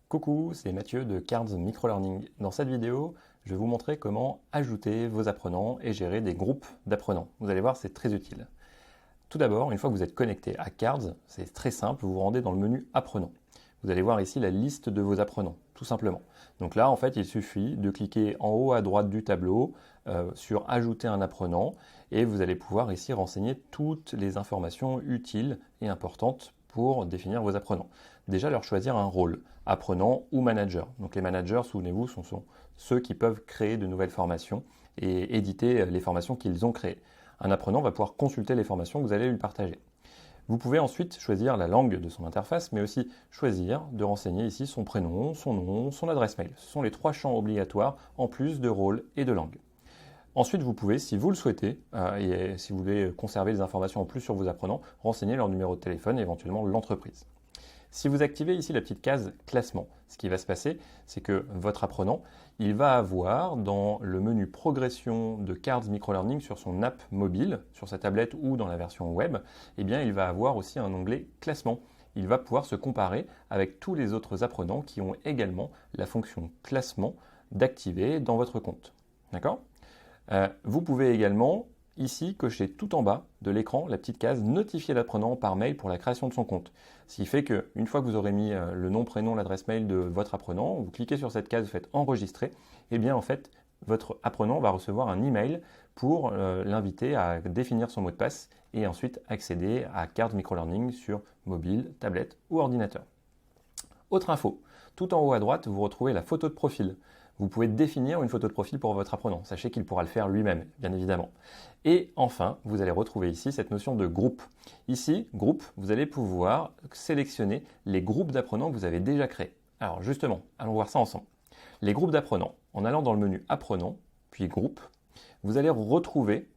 Coucou, c'est Mathieu de Cards Microlearning. Dans cette vidéo, je vais vous montrer comment ajouter vos apprenants et gérer des groupes d'apprenants. Vous allez voir, c'est très utile. Tout d'abord, une fois que vous êtes connecté à Cards, c'est très simple, vous vous rendez dans le menu Apprenants. Vous allez voir ici la liste de vos apprenants, tout simplement. Donc là, en fait, il suffit de cliquer en haut à droite du tableau sur Ajouter un apprenant et vous allez pouvoir ici renseigner toutes les informations utiles et importantes pour définir vos apprenants. Déjà, leur choisir un rôle, apprenant ou manager. Donc les managers, souvenez-vous, sont ceux qui peuvent créer de nouvelles formations et éditer les formations qu'ils ont créées. Un apprenant va pouvoir consulter les formations que vous allez lui partager. Vous pouvez ensuite choisir la langue de son interface, mais aussi choisir de renseigner ici son prénom, son nom, son adresse mail. Ce sont les 3 champs obligatoires en plus de rôle et de langue. Ensuite, vous pouvez, si vous le souhaitez, et si vous voulez conserver des informations en plus sur vos apprenants, renseigner leur numéro de téléphone et éventuellement l'entreprise. Si vous activez ici la petite case classement, ce qui va se passer, c'est que votre apprenant, il va avoir dans le menu progression de Cards Microlearning sur son app mobile, sur sa tablette ou dans la version web, eh bien il va avoir aussi un onglet classement. Il va pouvoir se comparer avec tous les autres apprenants qui ont également la fonction classement d'activer dans votre compte. D'accord ? Vous pouvez également ici cocher tout en bas de l'écran la petite case notifier l'apprenant par mail pour la création de son compte. Ce qui fait qu'une fois que vous aurez mis le nom, prénom, l'adresse mail de votre apprenant, vous cliquez sur cette case, vous faites enregistrer, et bien en fait votre apprenant va recevoir un email pour l'inviter à définir son mot de passe et ensuite accéder à Cards Microlearning sur mobile, tablette ou ordinateur. Autre info, tout en haut à droite, vous retrouvez la photo de profil. Vous pouvez définir une photo de profil pour votre apprenant. Sachez qu'il pourra le faire lui-même, bien évidemment. Et enfin, vous allez retrouver ici cette notion de groupe. Ici, groupe, vous allez pouvoir sélectionner les groupes d'apprenants que vous avez déjà créés. Alors justement, allons voir ça ensemble. Les groupes d'apprenants, en allant dans le menu Apprenants, puis Groupe, vous allez retrouver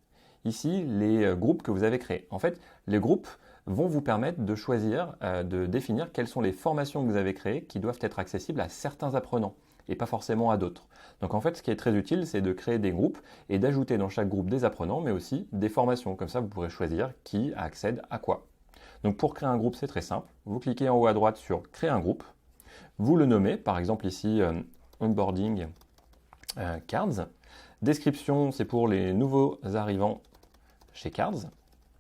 ici les groupes que vous avez créés. En fait, les groupes vont vous permettre de choisir, de définir quelles sont les formations que vous avez créées qui doivent être accessibles à certains apprenants et pas forcément à d'autres. Donc en fait, ce qui est très utile, c'est de créer des groupes et d'ajouter dans chaque groupe des apprenants, mais aussi des formations. Comme ça, vous pourrez choisir qui accède à quoi. Donc pour créer un groupe, c'est très simple. Vous cliquez en haut à droite sur Créer un groupe. Vous le nommez, par exemple ici, Onboarding Cards. Description, c'est pour les nouveaux arrivants chez Cards.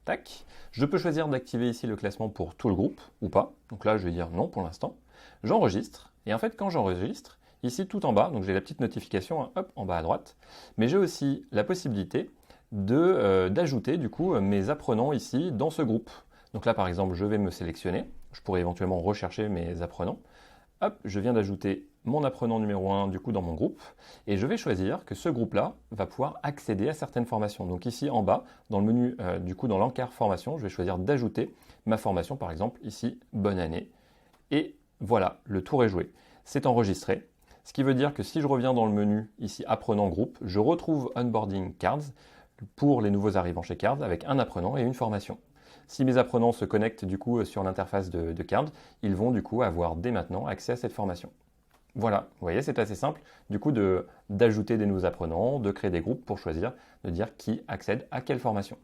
Tac. Je peux choisir d'activer ici le classement pour tout le groupe ou pas. Donc là, je vais dire non pour l'instant. J'enregistre. Et en fait, quand j'enregistre, ici tout en bas, donc j'ai la petite notification hop, en bas à droite, mais j'ai aussi la possibilité d'ajouter du coup mes apprenants ici dans ce groupe. Donc là par exemple, je vais me sélectionner, je pourrais éventuellement rechercher mes apprenants. Hop, je viens d'ajouter mon apprenant numéro 1 du coup dans mon groupe et je vais choisir que ce groupe-là va pouvoir accéder à certaines formations. Donc ici en bas, dans le menu du coup dans l'encart formation, je vais choisir d'ajouter ma formation, par exemple ici bonne année. Et voilà, le tour est joué. C'est enregistré. Ce qui veut dire que si je reviens dans le menu ici apprenant groupe, je retrouve Onboarding Cards pour les nouveaux arrivants chez Cards avec un apprenant et une formation. Si mes apprenants se connectent du coup sur l'interface de Cards, ils vont du coup avoir dès maintenant accès à cette formation. Voilà, vous voyez, c'est assez simple du coup d'ajouter des nouveaux apprenants, de créer des groupes pour choisir, de dire qui accède à quelle formation.